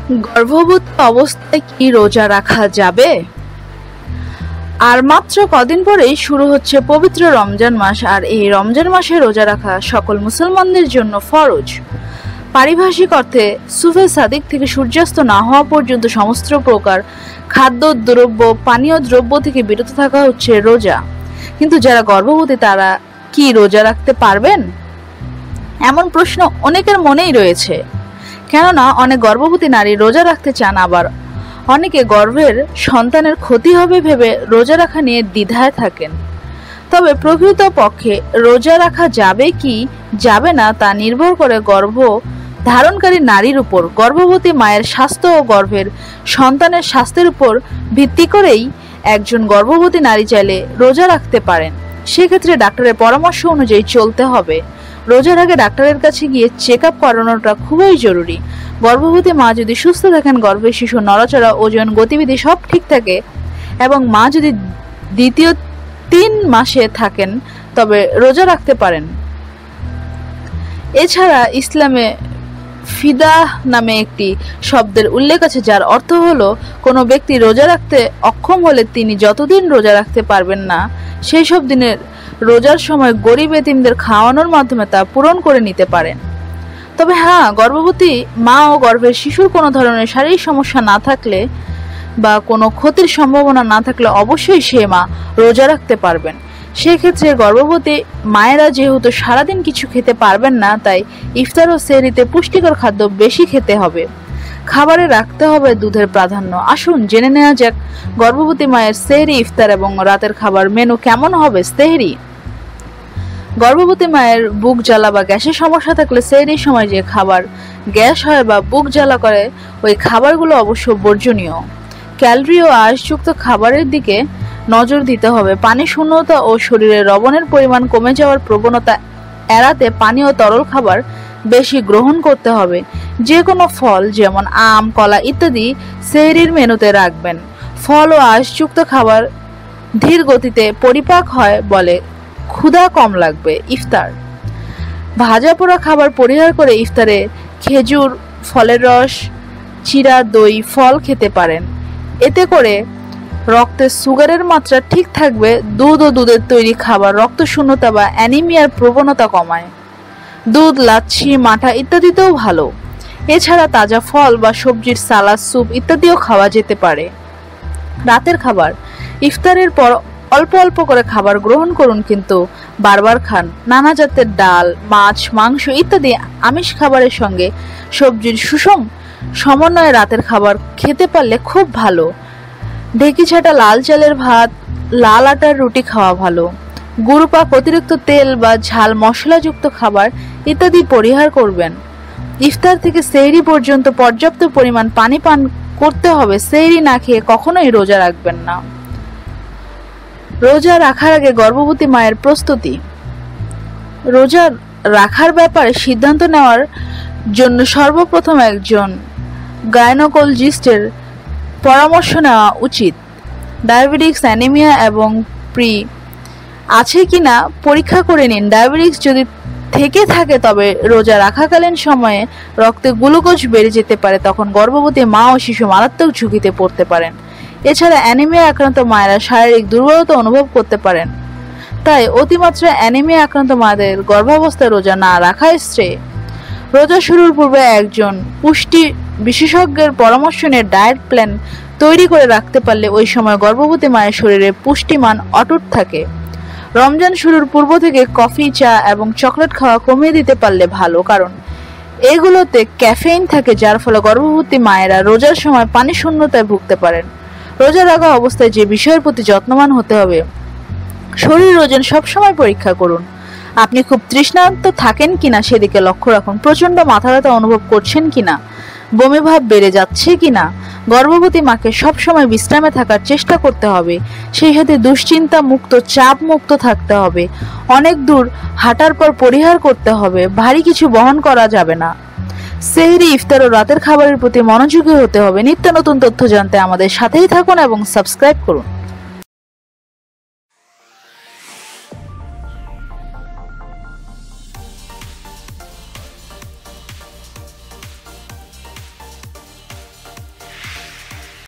গর্ভবতী অবস্থায় কি রোজা রাখা যাবে? আর মাত্র কদিন পরেই শুরু হচ্ছে পবিত্র রমজান মাস, আর এই রমজান মাসে রোজা রাখা সকল মুসলমানদের জন্য ফরজ। পারিভাষিক অর্থে সুফে সাদিক থেকে সূর্যাস্ত না হওয়া পর্যন্ত সমস্ত প্রকার খাদ্য দ্রব্য, পানীয় দ্রব্য থেকে বিরত থাকা হচ্ছে রোজা। কিন্তু যারা গর্ভবতী তারা কি রোজা রাখতে পারবেন? এমন প্রশ্ন অনেকের মনেই রয়েছে। কেননা অনেক গর্ভবতী নারী রোজা রাখতে চান, আবার অনেকে গর্ভের সন্তানের ক্ষতি হবে ভেবে রোজা রাখা নিয়ে দ্বিধায় থাকেন। তবে প্রকৃত পক্ষে রোজা রাখা যাবে কি যাবে না তা নির্ভর করে গর্ভ ধারণকারী নারীর উপর, গর্ভবতী মায়ের স্বাস্থ্য ও গর্ভের সন্তানের স্বাস্থ্যের উপর ভিত্তি করেই একজন গর্ভবতী নারী চাইলে রোজা রাখতে পারেন। সেক্ষেত্রে ডাক্তারের পরামর্শ অনুযায়ী চলতে হবে। রোজার আগে ডাক্তারের কাছে গিয়ে চেক আপ করানোটা খুবই জরুরি। গর্ভবতী মা যদি সুস্থ থাকেন, গর্ভের শিশু নড়াচড়া, ওজন, গতিবিধি সব ঠিক থাকে এবং মা যদি দ্বিতীয় 3 মাসে থাকেন তবে রোজা রাখতে পারেন। এছাড়া ইসলামে ফিদাহ নামে একটি শব্দের উল্লেখ আছে, যার অর্থ হলো কোনো ব্যক্তি রোজা রাখতে অক্ষম হলে তিনি যতদিন রোজা রাখতে পারবেন না সেই সব দিনের রোজার সময় গরিব এতিমদের খাওয়ানোর মাধ্যমে তা পূরণ করে নিতে পারেন। তবে হ্যাঁ, গর্ভবতী মা ও গর্ভের শিশুর কোনো ধরনের শারীরিক সমস্যা না থাকলে বা কোনো ক্ষতির সম্ভাবনা না থাকলে অবশ্যই সে মা রোজা রাখতে পারবেন। সেক্ষেত্রে গর্ভবতী মায়েরা যেহেতু সারাদিন কিছু খেতে পারবেন না, তাই ইফতার ও সেহরিতে পুষ্টিকর খাদ্য বেশি খেতে হবে। খাবারে রাখতে হবে দুধের প্রাধান্য। আসুন জেনে নেওয়া যাক গর্ভবতী মায়ের সেহরি, ইফতার এবং রাতের খাবার মেনু কেমন হবে। সেহরি। গর্ভবতী মায়ের বুক জ্বালা বা গ্যাসের সমস্যা থাকলে সেহরির সময় যে খাবার গ্যাস হয় বা বুক জ্বালা করে ওই খাবারগুলো অবশ্য বর্জনীয়। ক্যালোরি ও আঁশযুক্ত খাবারের দিকে নজর দিতে হবে। পানি শূন্যতা ও শরীরে লবণের পরিমাণ কমে যাওয়ার প্রবণতা এড়াতে পানি ও তরল খাবার বেশি গ্রহণ করতে হবে। যে কোনো ফল যেমন আম, কলা ইত্যাদি সেহরির মেনুতে রাখবেন। ফল ও আঁশযুক্ত খাবার ধীর গতিতে পরিপাক হয় বলে ক্ষুধা কম লাগবে। ইফতার। ভাজা পোড়া খাবার পরিহার করে ইফতারে খেজুর, ফলের রস, চিরা, দই, ফল খেতে পারেন। এতে করে রক্তে সুগারের মাত্রা ঠিক থাকবে। দুধ ও দুধের তৈরি খাবার রক্ত শূন্যতা বা অ্যানিমিয়ার প্রবণতা কমায়। দুধ, লাচ্ছি, মাঠা ইত্যাদিতেও ভালো। এছাড়া তাজা ফল বা সবজির সালাদ, স্যুপ ইত্যাদিও খাওয়া যেতে পারে। রাতের খাবার। ইফতারের পর অল্প অল্প করে খাবার গ্রহণ করুন, কিন্তু বারবার খান। নানা জাতের ডাল, মাছ, মাংস ইত্যাদি আমিষ খাবারের সঙ্গে সবজির সুষম সমন্বয়ে রাতের খাবার খেতে পারলে খুব ভালো। ঢেকি ছাটা লাল চালের ভাত, লাল আটার রুটি খাওয়া ভালো। গুরুপাক, অতিরিক্ত তেল বা ঝাল মশলাযুক্ত খাবার ইত্যাদি পরিহার করবেন। ইফতার থেকে সেহরি পর্যন্ত পর্যাপ্ত পরিমাণ পানি পান করতে হবে। সেহরি না খেয়ে কখনোই রোজা রাখবেন না। রোজা রাখার আগে গর্ভবতী মায়ের প্রস্তুতি। রোজা রাখার ব্যাপারে সিদ্ধান্ত নেওয়ার জন্য সর্বপ্রথম একজন গাইনোকোলজিস্টের পরামর্শ নেওয়া উচিত। ডায়াবেটিস, অ্যানিমিয়া এবং প্রি আছে কিনা পরীক্ষা করে নিন। ডায়াবেটিস যদি থেকে থাকে তবে রোজা রাখাকালীন সময়ে রক্তে গ্লুকোজ বেড়ে যেতে পারে, তখন গর্ভবতী মা ও শিশু মারাত্মক ঝুঁকিতে পড়তে পারেন। এছাড়া অ্যানিমিয়া আক্রান্ত মায়েরা শারীরিক দুর্বলতা অনুভব করতে পারেন। তাই অতিমাত্রা অ্যানিমিয়া আক্রান্ত মায়েদের গর্ভাবস্থায় রোজা না রাখাই শ্রেয়। রোজা শুরুর পূর্বে একজন পুষ্টি বিশেষজ্ঞের পরামর্শ নিয়ে ডায়েট প্ল্যান তৈরি করে রাখতে পারলে ওই সময় গর্ভবতী মায়ের শরীরে পুষ্টিমান অটুট থাকে। রমজান শুরুর পূর্ব থেকে কফি, চা এবং চকলেট খাওয়া কমিয়ে দিতে পারলে ভালো, কারণ এগুলোতে ক্যাফেইন থাকে, যার ফলে গর্ভবতী মায়েরা রোজার সময় পানি শূন্যতায় ভুগতে পারেন। রোজা রাখা অবস্থায় যে বিষয়ের প্রতি যত্নবান হতে হবে, শরীর ওজন সবসময় পরীক্ষা করুন। আপনি খুব তৃষ্ণান্ত থাকেন কিনা সেদিকে লক্ষ্য রাখুন। প্রচন্ড মাথা ব্যথা অনুভব করছেন কিনা, বমি ভাব বেড়ে যাচ্ছে কিনা। গর্ভবতী মাকে সবসময় বিশ্রামে থাকার চেষ্টা করতে হবে। সেই সাথে দুশ্চিন্তা মুক্ত, চাপ মুক্ত থাকতে হবে। অনেক দূর হাঁটার পর পরিহার করতে হবে। ভারী কিছু বহন করা যাবে না। সেহরি, ইফতার ও রাতের খাবারের প্রতি মনোযোগী হতে হবে। নিত্য নতুন তথ্য জানতে আমাদের সাথেই থাকুন এবং সাবস্ক্রাইব করুন।